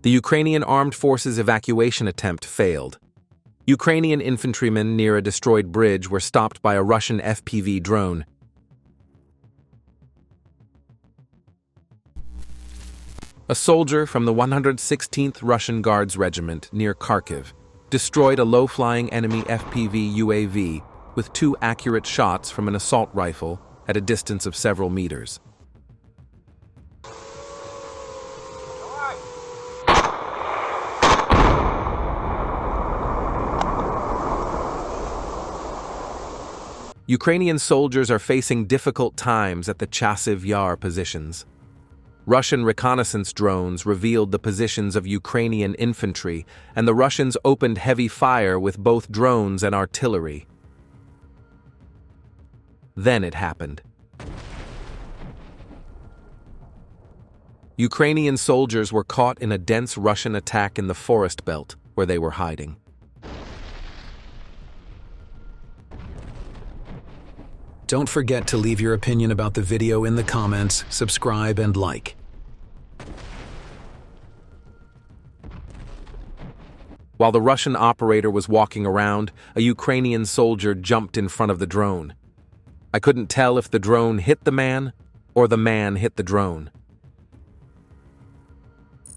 The Ukrainian armed forces' evacuation attempt failed. Ukrainian infantrymen near a destroyed bridge were stopped by a Russian FPV drone. A soldier from the 116th Russian Guards Regiment near Kharkiv destroyed a low-flying enemy FPV UAV with 2 accurate shots from an assault rifle at a distance of several meters. Ukrainian soldiers are facing difficult times at the Chasiv Yar positions. Russian reconnaissance drones revealed the positions of Ukrainian infantry, and the Russians opened heavy fire with both drones and artillery. Then it happened. Ukrainian soldiers were caught in a dense Russian attack in the forest belt where they were hiding. Don't forget to leave your opinion about the video in the comments, subscribe, and like. While the Russian operator was walking around, a Ukrainian soldier jumped in front of the drone. I couldn't tell if the drone hit the man or the man hit the drone.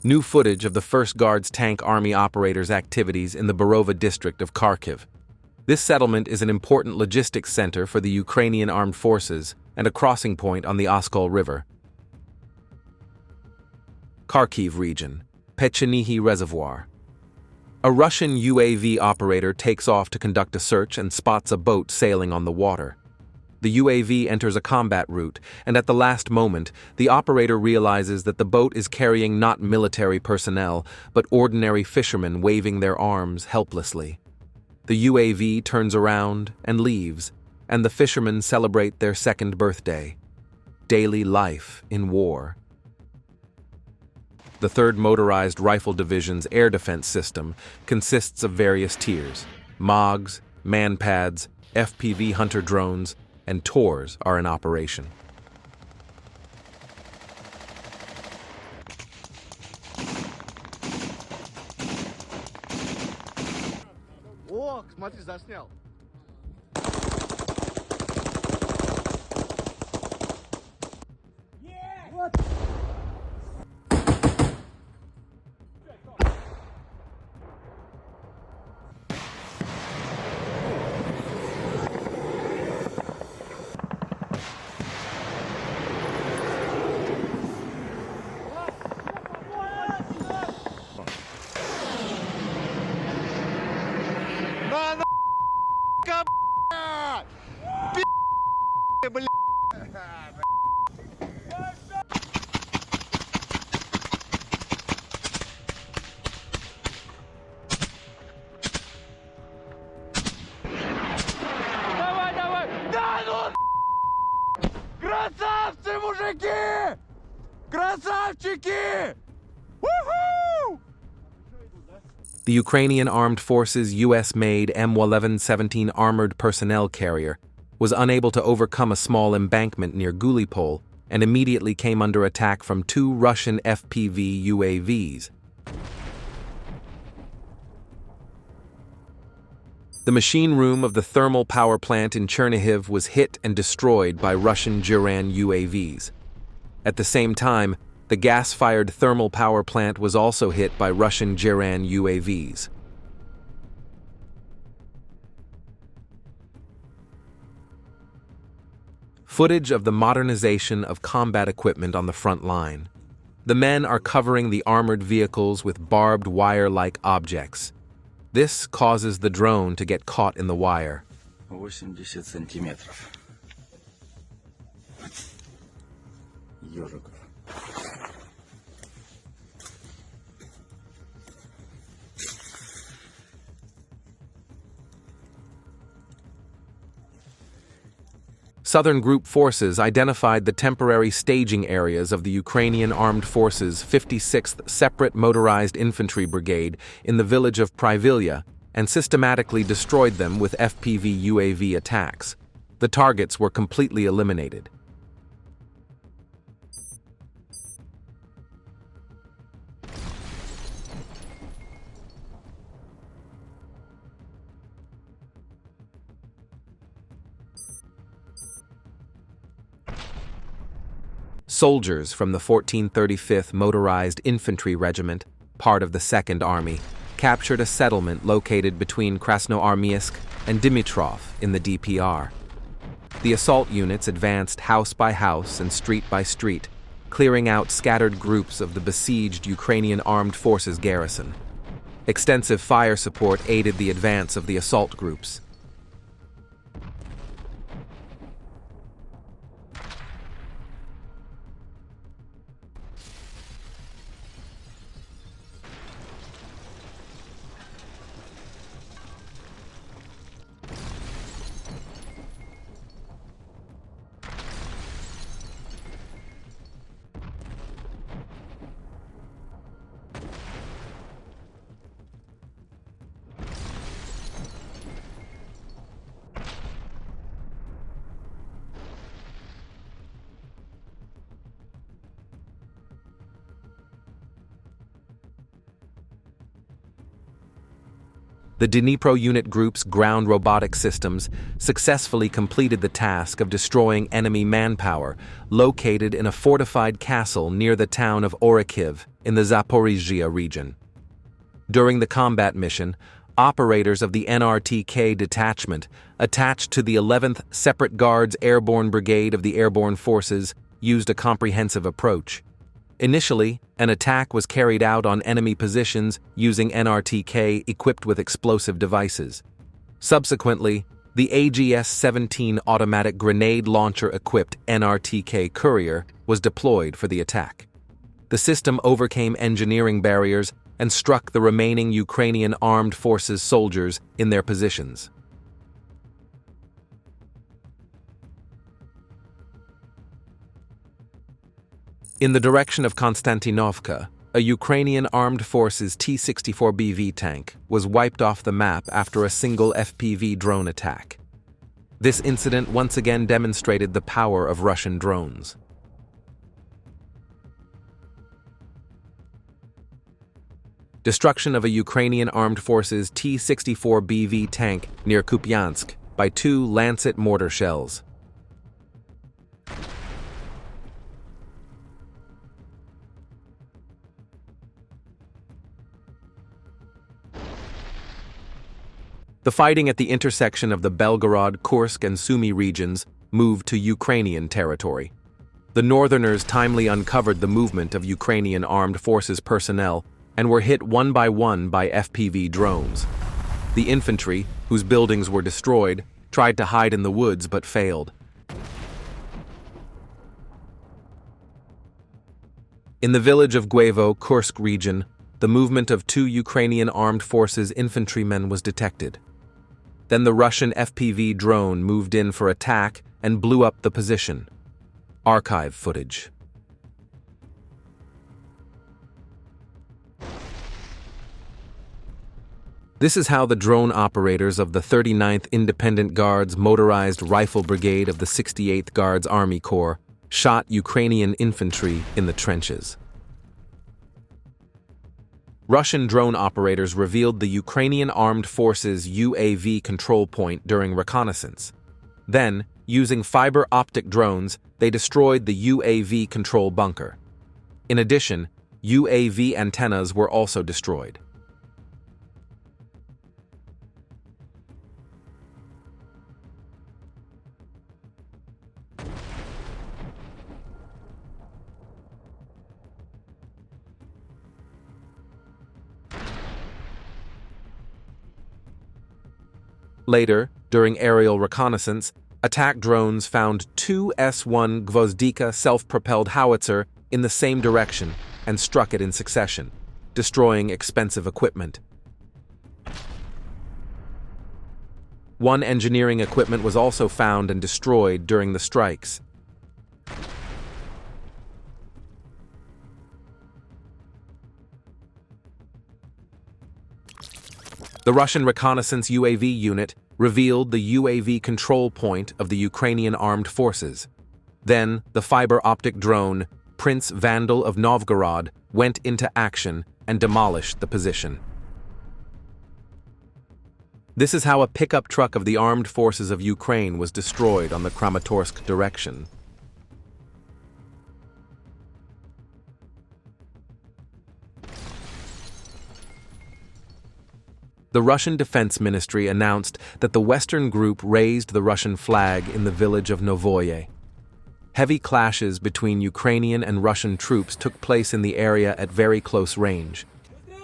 New footage of the 1st Guards Tank Army operators' activities in the Borova district of Kharkiv. This settlement is an important logistics center for the Ukrainian armed forces and a crossing point on the Oskol River. Kharkiv region, Pechenihi Reservoir. A Russian UAV operator takes off to conduct a search and spots a boat sailing on the water. The UAV enters a combat route, and at the last moment, the operator realizes that the boat is carrying not military personnel, but ordinary fishermen waving their arms helplessly. The UAV turns around and leaves, and the fishermen celebrate their 2nd birthday. Daily life in war. The 3rd Motorized Rifle Division's air defense system consists of various tiers. MOGs, MANPADs, FPV hunter drones, and TORs are in operation. О, смотри, заснял. Красавцы, мужики! Красавчики! Woohoo! The Ukrainian Armed Forces' US-made M1117 armored personnel carrier was unable to overcome a small embankment near Gulipol and immediately came under attack from 2 Russian FPV UAVs. The machine room of the thermal power plant in Chernihiv was hit and destroyed by Russian Murat-SAN UAVs. At the same time, the gas-fired thermal power plant was also hit by Russian Murat-SAN UAVs. Footage of the modernization of combat equipment on the front line. The men are covering the armored vehicles with barbed wire-like objects. This causes the drone to get caught in the wire. 80 сантиметров. Ёжиков. Southern Group forces identified the temporary staging areas of the Ukrainian Armed Forces' 56th Separate Motorized Infantry Brigade in the village of Privilya and systematically destroyed them with FPV UAV attacks. The targets were completely eliminated. Soldiers from the 1435th Motorized Infantry Regiment, part of the Second Army, captured a settlement located between Krasnoarmeysk and Dimitrov in the DPR. The assault units advanced house by house and street by street, clearing out scattered groups of the besieged Ukrainian armed forces garrison. Extensive fire support aided the advance of the assault groups. The Dnipro unit group's ground robotic systems successfully completed the task of destroying enemy manpower located in a fortified castle near the town of Orikhiv in the Zaporizhzhia region. During the combat mission, operators of the NRTK detachment attached to the 11th Separate Guards Airborne Brigade of the Airborne Forces used a comprehensive approach. Initially, an attack was carried out on enemy positions using NRTK equipped with explosive devices. Subsequently, the AGS-17 automatic grenade launcher-equipped NRTK Courier was deployed for the attack. The system overcame engineering barriers and struck the remaining Ukrainian armed forces soldiers in their positions. In the direction of Konstantinovka, a Ukrainian armed forces T-64BV tank was wiped off the map after a single FPV drone attack. This incident once again demonstrated the power of Russian drones. Destruction of a Ukrainian armed forces T-64BV tank near Kupiansk by 2 Lancet mortar shells. The fighting at the intersection of the Belgorod, Kursk, and Sumy regions moved to Ukrainian territory. The Northerners timely uncovered the movement of Ukrainian armed forces personnel and were hit one by FPV drones. The infantry, whose buildings were destroyed, tried to hide in the woods but failed. In the village of Guevo, Kursk region, the movement of 2 Ukrainian armed forces infantrymen was detected. Then the Russian FPV drone moved in for attack and blew up the position. Archive footage. This is how the drone operators of the 39th Independent Guards Motorized Rifle Brigade of the 68th Guards Army Corps shot Ukrainian infantry in the trenches. Russian drone operators revealed the Ukrainian Armed Forces UAV control point during reconnaissance. Then, using fiber optic drones, they destroyed the UAV control bunker. In addition, UAV antennas were also destroyed. Later, during aerial reconnaissance, attack drones found 2 S-1 Gvozdika self-propelled howitzer in the same direction and struck it in succession, destroying expensive equipment. One engineering equipment was also found and destroyed during the strikes. The Russian reconnaissance UAV unit revealed the UAV control point of the Ukrainian armed forces. Then, the fiber optic drone, Prince Vandal of Novgorod, went into action and demolished the position. This is how a pickup truck of the armed forces of Ukraine was destroyed on the Kramatorsk direction. The Russian Defense Ministry announced that the Western group raised the Russian flag in the village of Novoye. Heavy clashes between Ukrainian and Russian troops took place in the area at very close range.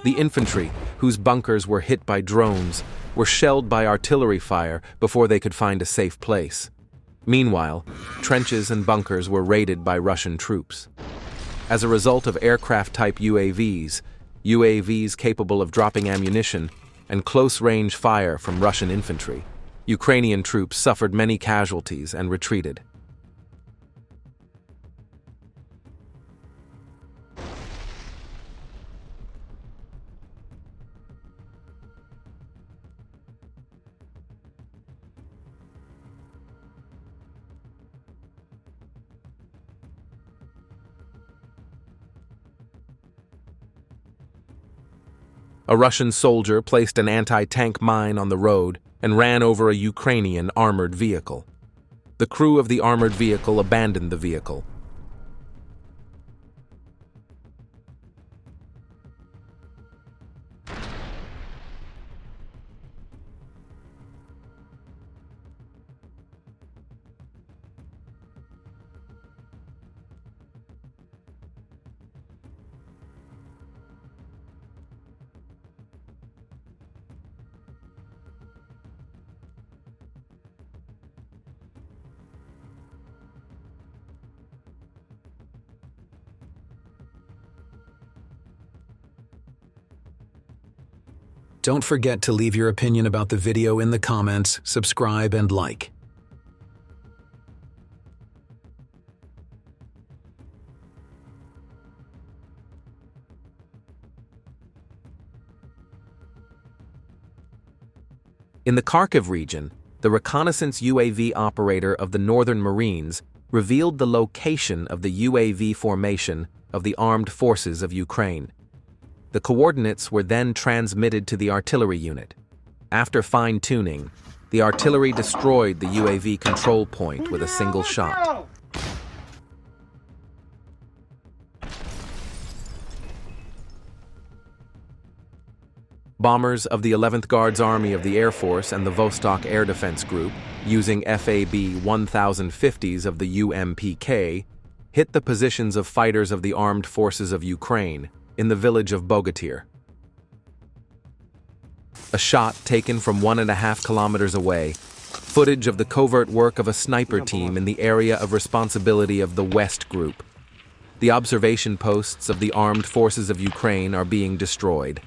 The infantry, whose bunkers were hit by drones, were shelled by artillery fire before they could find a safe place. Meanwhile, trenches and bunkers were raided by Russian troops. As a result of aircraft-type UAVs capable of dropping ammunition, and close-range fire from Russian infantry, Ukrainian troops suffered many casualties and retreated. A Russian soldier placed an anti-tank mine on the road and ran over a Ukrainian armored vehicle. The crew of the armored vehicle abandoned the vehicle. Don't forget to leave your opinion about the video in the comments, subscribe, and like. In the Kharkiv region, the reconnaissance UAV operator of the Northern Marines revealed the location of the UAV formation of the armed forces of Ukraine. The coordinates were then transmitted to the artillery unit. After fine-tuning, the artillery destroyed the UAV control point with a single shot. Bombers of the 11th Guards Army of the Air Force and the Vostok Air Defense Group, using FAB 1050s of the UMPK, hit the positions of fighters of the armed forces of Ukraine in the village of Bogatyr. A shot taken from 1.5 kilometers away, footage of the covert work of a sniper team in the area of responsibility of the West Group. The observation posts of the armed forces of Ukraine are being destroyed.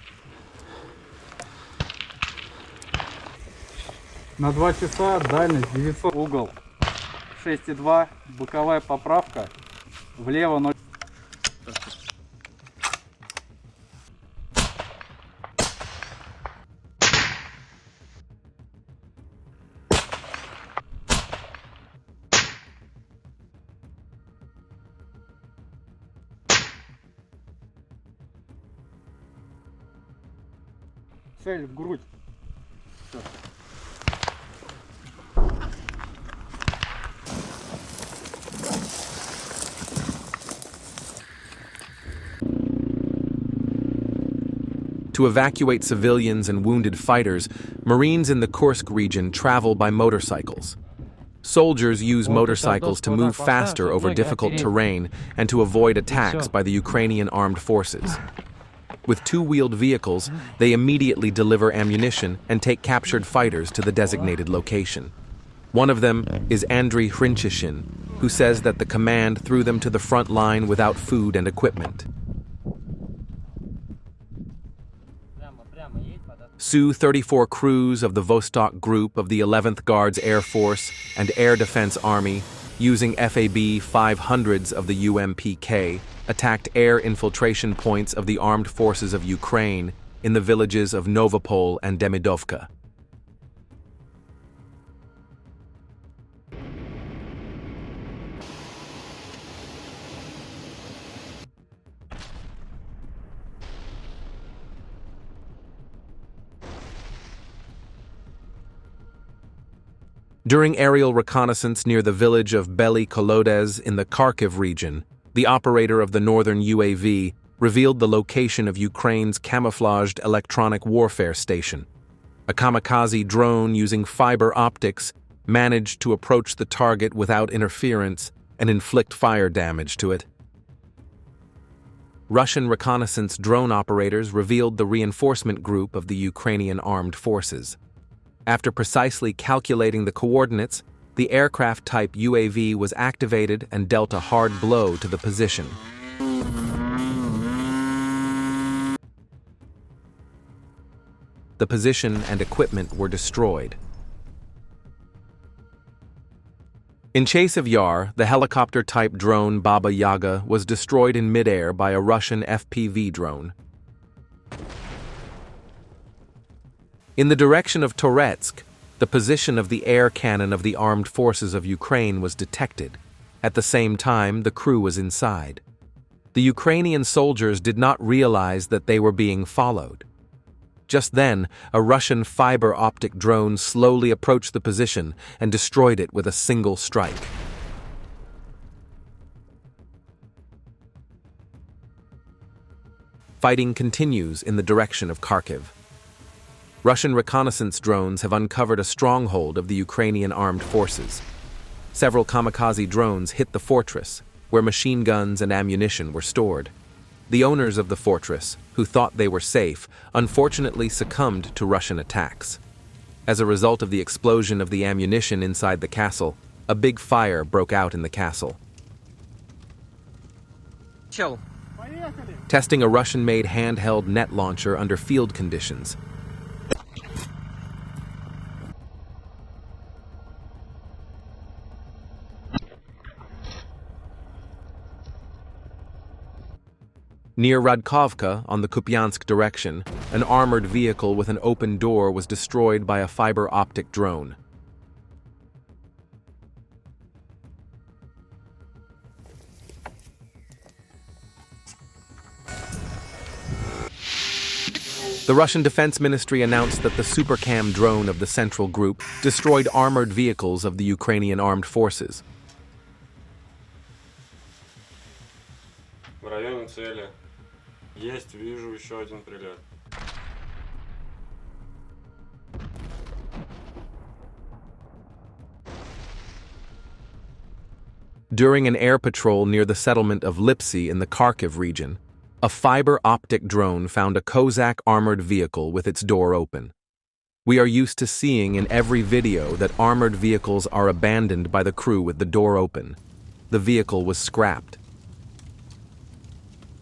На 2 часа, дальность 900, угол 6,2, боковая поправка, влево 0. Цель в грудь. Всё. To evacuate civilians and wounded fighters, Marines in the Kursk region travel by motorcycles. Soldiers use motorcycles to move faster over difficult terrain and to avoid attacks by the Ukrainian armed forces. With two-wheeled vehicles, they immediately deliver ammunition and take captured fighters to the designated location. One of them is Andriy Hrinchishin, who says that the command threw them to the front line without food and equipment. Su-34 crews of the Vostok Group of the 11th Guards Air Force and Air Defense Army, using FAB 500s of the UMPK, attacked air infiltration points of the armed forces of Ukraine in the villages of Novopol and Demidovka. During aerial reconnaissance near the village of Bely Kolodez in the Kharkiv region, the operator of the northern UAV revealed the location of Ukraine's camouflaged electronic warfare station. A kamikaze drone using fiber optics managed to approach the target without interference and inflict fire damage to it. Russian reconnaissance drone operators revealed the reinforcement group of the Ukrainian armed forces. After precisely calculating the coordinates, the aircraft-type UAV was activated and dealt a hard blow to the position. The position and equipment were destroyed. In chase of Yar, the helicopter-type drone Baba Yaga was destroyed in midair by a Russian FPV drone. In the direction of Toretsk, the position of the air cannon of the armed forces of Ukraine was detected. At the same time, the crew was inside. The Ukrainian soldiers did not realize that they were being followed. Just then, a Russian fiber optic drone slowly approached the position and destroyed it with a single strike. Fighting continues in the direction of Kharkiv. Russian reconnaissance drones have uncovered a stronghold of the Ukrainian armed forces. Several kamikaze drones hit the fortress, where machine guns and ammunition were stored. The owners of the fortress, who thought they were safe, unfortunately succumbed to Russian attacks. As a result of the explosion of the ammunition inside the castle, a big fire broke out in the castle. Testing a Russian-made handheld net launcher under field conditions. Near Radkovka, on the Kupiansk direction, an armored vehicle with an open door was destroyed by a fiber optic drone. The Russian Defense Ministry announced that the Supercam drone of the Central Group destroyed armored vehicles of the Ukrainian armed forces. В районе цели. Есть, вижу еще один прилет. During an air patrol near the settlement of Lipsy in the Kharkiv region, a fiber optic drone found a Kozak armored vehicle with its door open. We are used to seeing in every video that armored vehicles are abandoned by the crew with the door open. The vehicle was scrapped.